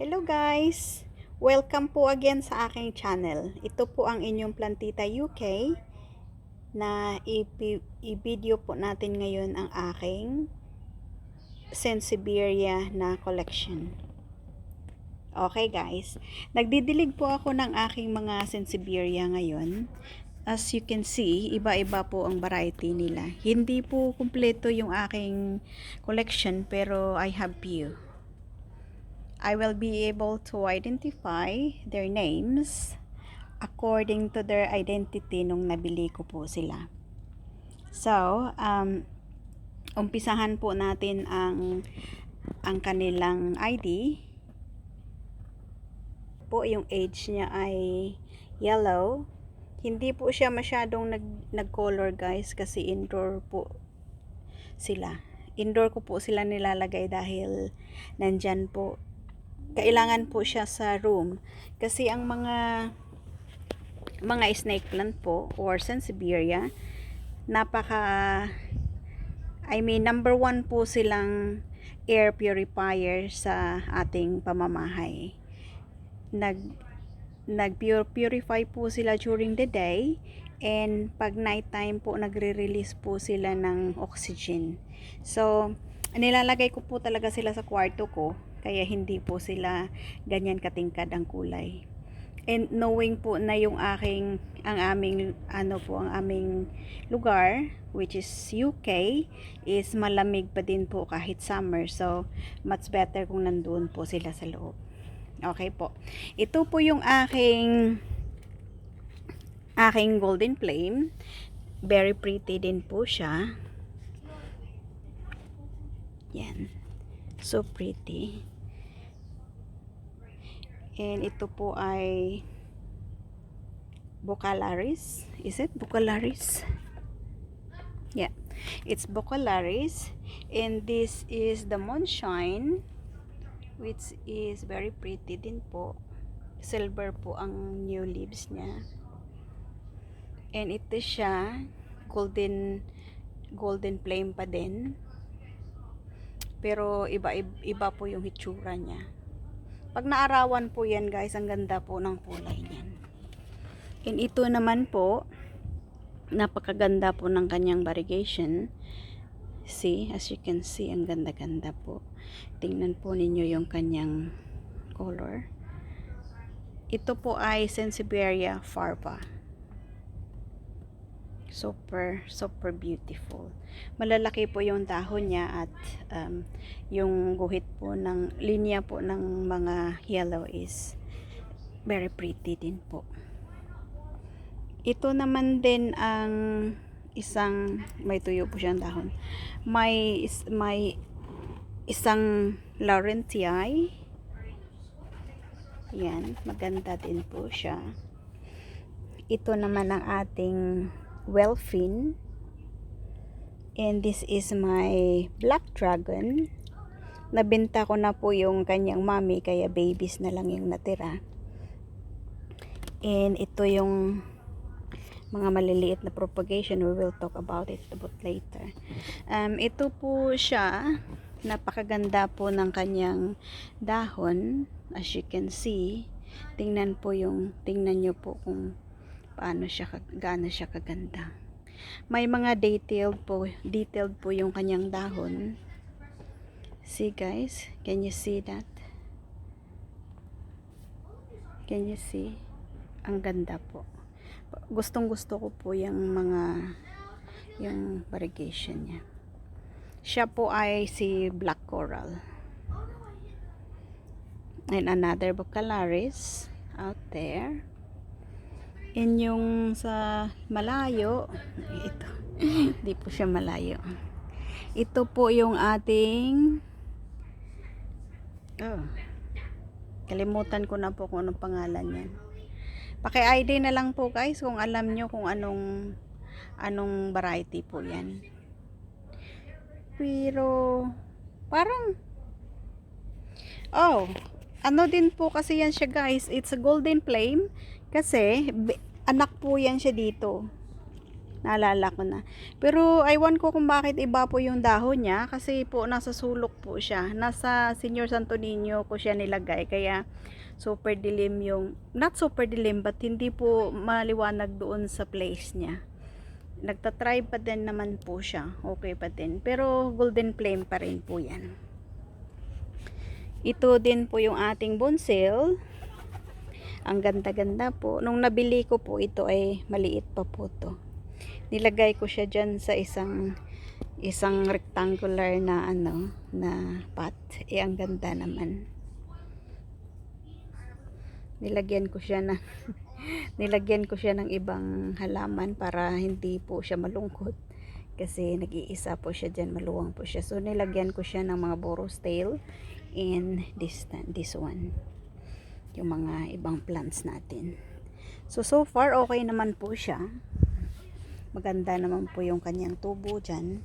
Hello guys! Welcome po again sa aking channel. Ito po ang inyong Plantita UK na i-video po natin ngayon ang aking Sansevieria na collection. Okay guys, nagdidilig po ako ng aking mga Sansevieria ngayon. As you can see, iba-iba po ang variety nila. Hindi po kumpleto yung aking collection pero I have few. I will be able to identify their names according to their identity nung nabili ko po sila. So, umpisahan po natin ang kanilang ID. Po yung age niya ay yellow. Hindi po siya masyadong nag-color guys kasi indoor po sila. Indoor ko po sila nilalagay dahil nandyan po. Kailangan po siya sa room kasi ang mga snake plant po or Sansevieria number 1 po silang air purifier sa ating pamamahay. Nag-purify po sila during the day, and pag night time po nagre-release po sila ng oxygen. So nilalagay ko po talaga sila sa kwarto ko, kaya hindi po sila ganyan katingkad ang kulay. And knowing po na ang aming lugar, which is UK, is malamig pa din po kahit summer. So much better kung nandoon po sila sa loob. Okay po. Ito po yung aking golden flame. Very pretty din po siya. Yan. So pretty. And ito po ay Bucalaris. Is it Bucalaris? Yeah. It's Bucalaris. And this is the Moonshine, which is very pretty din po. Silver po ang new leaves niya. And ito siya golden flame pa din. Pero iba po yung hitsura niya. Pag naarawan po yan guys, ang ganda po ng kulay niyan. And ito naman po, napakaganda po ng kanyang variegation. See, as you can see, ang ganda-ganda po. Tingnan po ninyo yung kanyang color. Ito po ay Sansevieria farva. Super beautiful. Malalaki po yung dahon niya, at yung guhit po ng linya po ng mga yellow is very pretty din po. Ito naman din ang isang, may tuyo po siyang dahon. May isang Laurentiae. Yan, maganda din po siya. Ito naman ang ating Wellfin, and this is my Black Dragon. Nabenta ko na po yung kanyang mommy, kaya babies na lang yung natira. And ito yung mga maliliit na propagation. We will talk about it later. Ito po siya, napakaganda po ng kanyang dahon. As you can see, tingnan nyo po kung gaano siya kaganda. May mga detailed po yung kanyang dahon. See guys, can you see that? Can you see? Ang ganda po. Gustong gusto ko po yung variegation niya. Siya po ay si Black Coral. And another Bucalaris out there. In yung sa malayo, ito, hindi po siya malayo. Ito po yung ating, kalimutan ko na po kung anong pangalan yan. Paki-ID na lang po guys kung alam nyo kung anong variety po yan. Pero, parang, ano din po kasi yan siya guys, it's a golden flame. Kasi anak po yan siya dito. Naalala ko na. Pero aywan ko kung bakit iba po yung dahon niya kasi po nasa sulok po siya. Nasa Senior Santo Niño ko siya nilagay kaya super dilim yung, not super dilim but hindi po maliwanag doon sa place niya. Nagtatry pa din naman po siya. Okay pa din. Pero golden flame pa rin po yan. Ito din po yung ating bonsel. Ang ganda-ganda po. Nung nabili ko po ito ay maliit pa po to. Nilagay ko siya dyan sa isang rectangular na na pot. Ang ganda naman. Nilagyan ko siya ng ibang halaman para hindi po siya malungkot. Kasi nag-iisa po siya dyan, maluwang po siya. So nilagyan ko siya ng mga boros tail and this one. Yung mga ibang plants natin. So far okay naman po siya. Maganda naman po yung kanyang tubo dyan.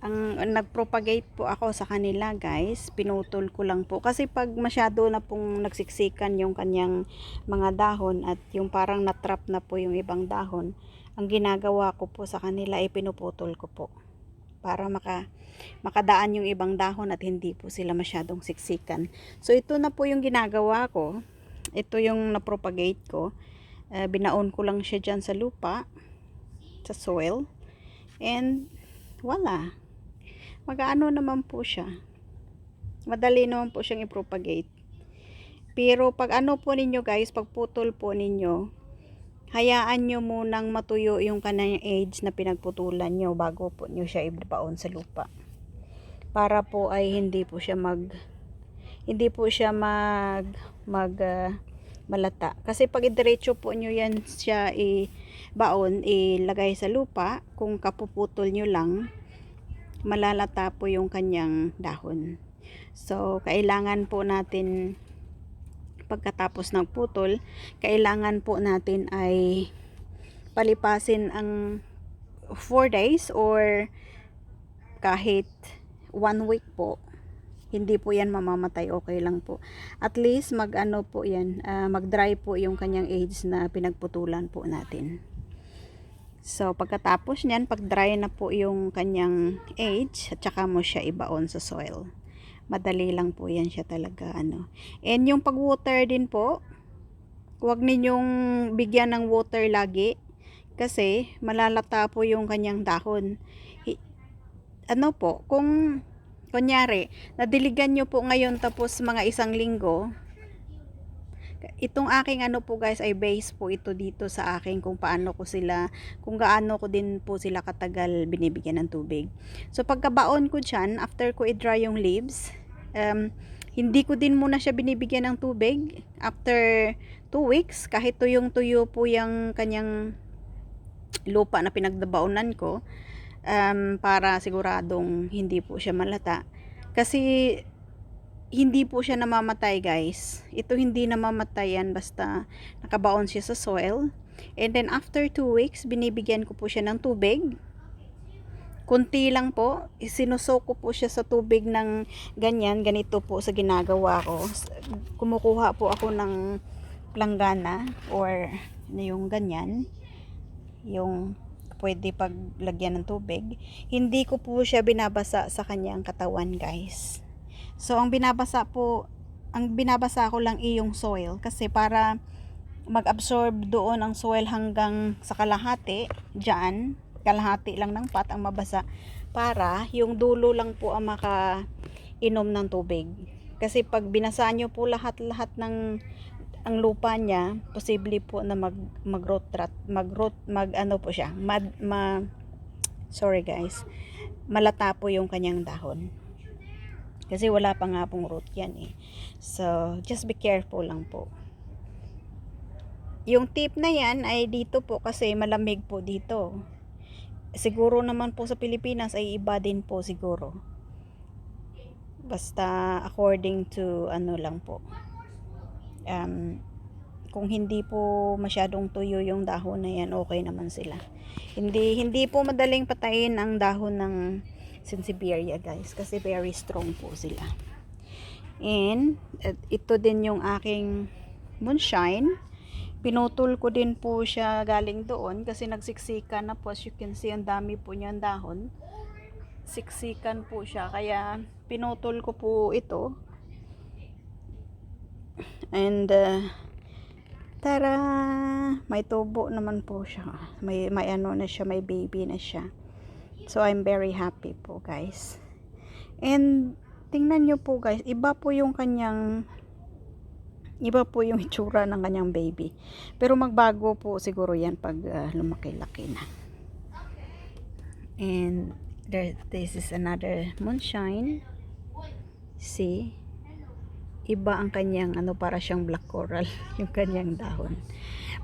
Ang nagpropagate po ako sa kanila guys, pinutol ko lang po. Kasi pag masyado na pong nagsiksikan yung kanyang mga dahon at yung parang natrap na po yung ibang dahon, ang ginagawa ko po sa kanila ay pinuputol ko po. Para makadaan yung ibang dahon at hindi po sila masyadong siksikan. So ito na po yung ginagawa ko. Ito yung napropagate ko. Binaon ko lang siya dyan sa lupa, sa soil, and wala, mag-ano naman po siya, madali naman po siyang i-propagate. Pero pag ano po ninyo guys, pag putol po ninyo, hayaan nyo munang matuyo yung kanang edge na pinagputulan nyo bago po nyo siya ibaon sa lupa, para po ay hindi po siya malata. Kasi pag idiretso po nyo yan siya ibaon, ilagay sa lupa, kung kapuputol nyo lang, malalata po yung kanyang dahon. So kailangan po natin, pagkatapos ng putol, kailangan po natin ay palipasin ang 4 days or kahit 1 week po. Hindi po yan mamamatay, okay lang po. At least mag-ano po yan, mag-dry po yung kanyang edge na pinagputulan po natin. So pagkatapos niyan, pag-dry na po yung kanyang edge, at saka mo siya ibaon sa soil. Madali lang po yan siya talaga And yung pag-water din po, huwag ninyong bigyan ng water lagi kasi malalata po yung kanyang dahon. Kung kunyari, nadiligan nyo po ngayon tapos mga 1 linggo, itong aking po guys ay base po ito dito sa akin kung gaano ko din po sila katagal binibigyan ng tubig. So pagkabaon ko dyan, after ko i-dry yung leaves, hindi ko din muna siya binibigyan ng tubig. After 2 weeks, kahit tuyong-tuyo po yung kanyang lupa na pinagdabaunan ko, para siguradong hindi po siya malata. Kasi hindi po siya namamatay guys. Ito hindi namamatay yan basta nakabaon siya sa soil. And then after 2 weeks, binibigyan ko po siya ng tubig. Kunti lang po. Sinusok ko po siya sa tubig ng ganito po sa ginagawa ko. Kumukuha po ako ng planggana or yung ganyan. Yung pwede paglagyan ng tubig. Hindi ko po siya binabasa sa kanyang katawan guys. So ang binabasa ko lang yung soil kasi para mag-absorb doon ang soil hanggang sa kalahati dyan, kalahati lang ng pot ang mabasa, para yung dulo lang po ang makainom ng tubig. Kasi pag binasa nyo po lahat ng ang lupa niya, posible po na malata po yung kanyang dahon. Kasi wala pa nga pong root yan So, just be careful lang po. Yung tip na yan ay dito po kasi malamig po dito. Siguro naman po sa Pilipinas ay iba din po siguro. Basta according to lang po. Kung hindi po masyadong tuyo yung dahon na yan, okay naman sila. Hindi po madaling patayin ang dahon ng Sansevieria guys, kasi very strong po sila. And ito din yung aking moonshine. pinutol ko din po siya galing doon kasi nagsiksikan na po. As you can see, ang dami po niyang dahon. Siksikan po siya, kaya pinutol ko po ito. And tara, may tubo naman po siya. May ano na siya, may baby na siya. So I'm very happy po, guys. And tingnan nyo po, guys, iba po yung itsura ng kanyang baby. Pero magbago po siguro yan pag lumaki-laki na. And this is another moonshine. See? Iba ang kanyang para siyang black coral yung kanyang dahon.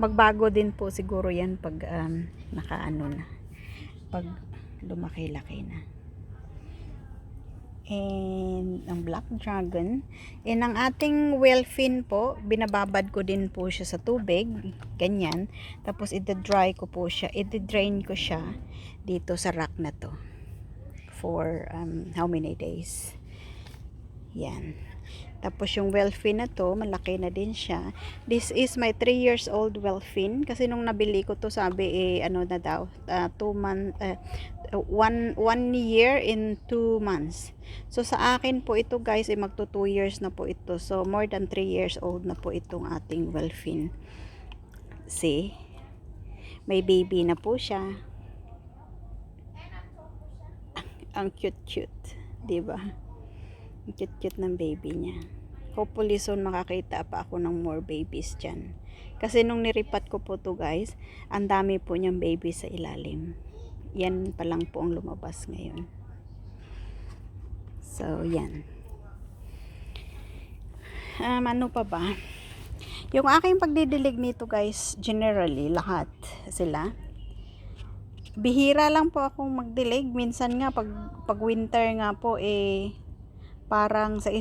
Magbago din po siguro yan pag na, pag lumaki-laki na. And ang black dragon, and ang ating whalefin po, binababad ko din po siya sa tubig, ganyan. Tapos i-dry ko po siya, i-drain ko siya dito sa rack na to for how many days. Yan. Tapos yung whalefin na to, malaki na din siya. This is my 3 years old whalefin. Kasi nung nabili ko to, sabi ano na daw, 1 year in 2 months. So sa akin po ito, guys, magto 2 years na po ito. So more than 3 years old na po itong ating whalefin. See? May baby na po siya. Ang cute-cute. Diba? Ang cute-cute ng baby niya. Hopefully soon makakita pa ako ng more babies dyan. Kasi nung niripat ko po to, guys, ang dami po niyang baby sa ilalim. Yan pa lang po ang lumabas ngayon. So, yan. Ano pa ba? Yung aking pagdidilig nito, guys, generally, lahat sila. Bihira lang po akong magdilig. Minsan nga, pag winter nga po, parang sa 2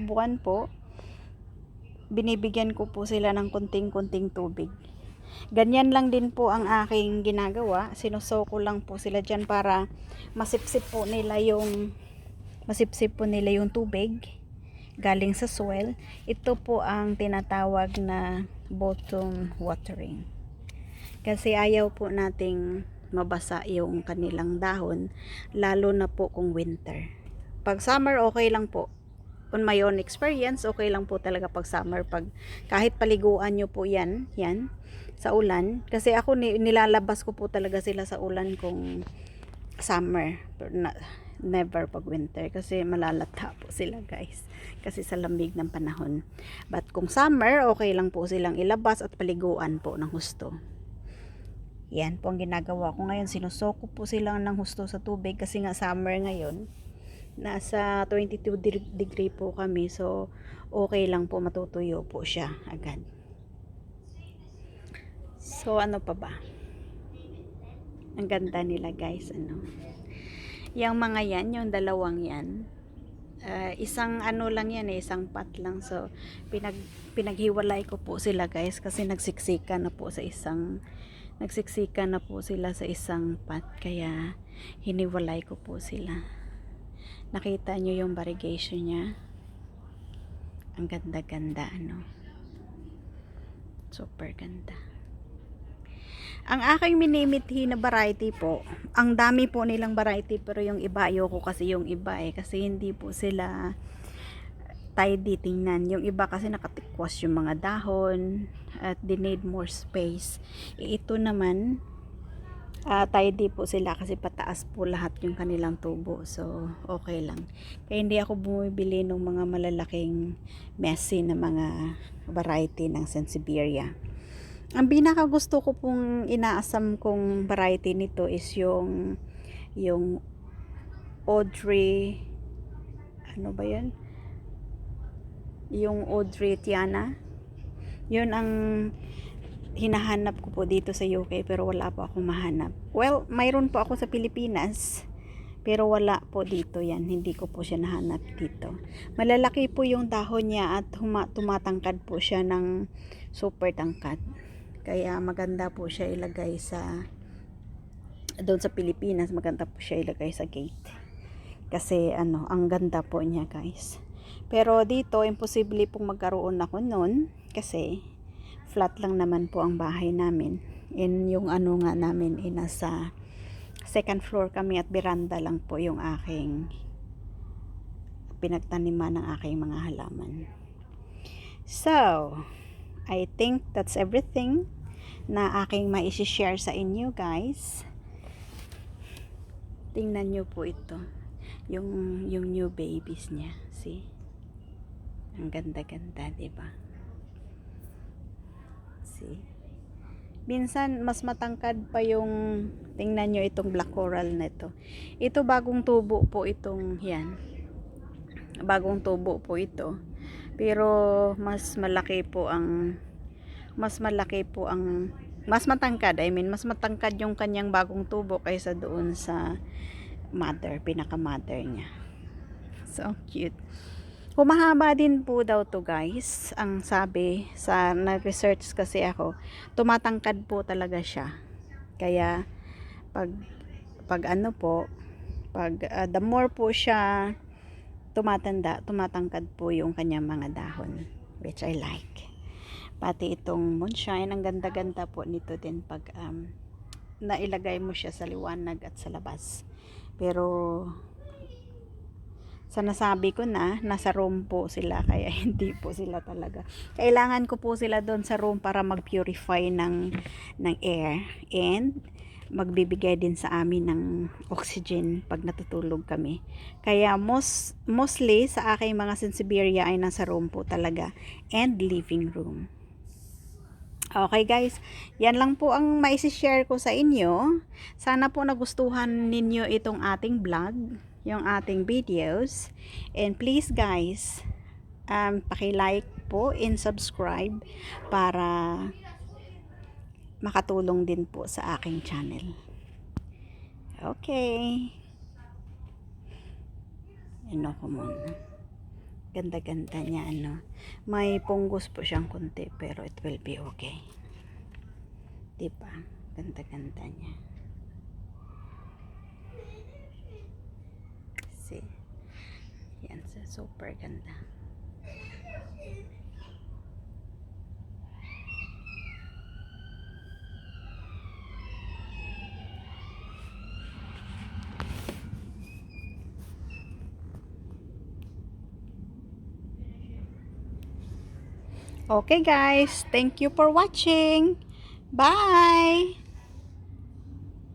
buwan po, binibigyan ko po sila ng kunting-kunting tubig. Ganyan lang din po ang aking ginagawa. Sinusoko lang po sila dyan para masipsip po nila yung tubig galing sa soil. Ito po ang tinatawag na bottom watering. Kasi ayaw po nating mabasa yung kanilang dahon, lalo na po kung winter. Pag summer, okay lang po. On my own experience, okay lang po talaga pag summer. Kahit paliguan nyo po yan sa ulan. Kasi ako nilalabas ko po talaga sila sa ulan kung summer. Pero never pag winter. Kasi malalata po sila, guys. Kasi sa lamig ng panahon. But kung summer, okay lang po silang ilabas at paliguan po ng husto. Yan po ang ginagawa ko ngayon. Sinusoko po sila ng husto sa tubig kasi nga summer ngayon. Nasa 22 degree po kami. So, okay lang po, matutuyo po siya agad. So, ano pa ba? Ang ganda nila, guys. Yung mga yan, yung dalawang yan. Isang lang yan, isang pot lang. So, pinaghiwalay ko po sila, guys. Kasi nagsiksika na po sila sa isang pot. Kaya, hiniwalay ko po sila. Nakita nyo yung variegation niya. Ang ganda-ganda, super ganda. Ang aking minimithi na variety po, ang dami po nilang variety, pero yung iba, ayoko kasi yung iba kasi hindi po sila tidy tingnan. Yung iba kasi nakatikwas yung mga dahon at they need more space. Ito naman, tidy po sila kasi pataas po lahat yung kanilang tubo. So, okay lang. Kaya hindi ako bumibili ng mga malalaking messy na mga variety ng Sansevieria. Ang pinaka gusto ko pong inaasam kong variety nito is yung Audrey, ano ba yan? Yung Audrey Tiana. Yun ang hinahanap ko po dito sa UK, pero wala po akong mahanap. Well, mayroon po ako sa Pilipinas, pero wala po dito yan. Hindi ko po siya nahanap dito. Malalaki po yung dahon niya at tumatangkad po siya ng super tangkad. Kaya maganda po siya ilagay doon sa Pilipinas, maganda po siya ilagay sa gate. Kasi ang ganda po niya, guys. Pero dito, imposible pong magkaroon ako nun kasi flat lang naman po ang bahay namin. And yung ano nga namin, nasa second floor kami at veranda lang po yung aking pinagtaniman ng aking mga halaman. So, I think that's everything na aking mai-share sa inyo, guys. Tingnan nyo po ito. Yung new babies niya. See? Ang ganda-ganda, diba? See? Minsan, mas matangkad pa yung, tingnan nyo itong black coral na ito. Ito bagong tubo po itong, yan. Bagong tubo po ito. Pero, mas matangkad, mas matangkad yung kanyang bagong tubo kaysa doon sa pinaka-mother niya. So cute. Humahaba din po daw to, guys. Ang sabi, nag-research kasi ako, tumatangkad po talaga siya. Kaya, the more po siya tumatangkad po yung kanyang mga dahon, which I like. Pati itong moonshine, ang ganda-ganda po nito din pag nailagay mo siya sa liwanag at sa labas. Pero sa nasabi ko na, nasa room po sila, kaya hindi po sila talaga. Kailangan ko po sila doon sa room para mag-purify ng air and magbibigay din sa amin ng oxygen pag natutulog kami. Kaya mostly sa aking mga Sansevieria ay nasa room po talaga and living room. Okay, guys, yan lang po ang maisi-share ko sa inyo. Sana po nagustuhan ninyo itong ating vlog, yung ating videos. And please, guys, paki-like po and subscribe para makatulong din po sa aking channel. Okay. Ano ko muna. Ganda-ganda niya, May punggos po siyang konti, pero it will be okay. Diba? Ganda-ganda niya. See? Yan, super ganda. Okay, guys, thank you for watching. Bye!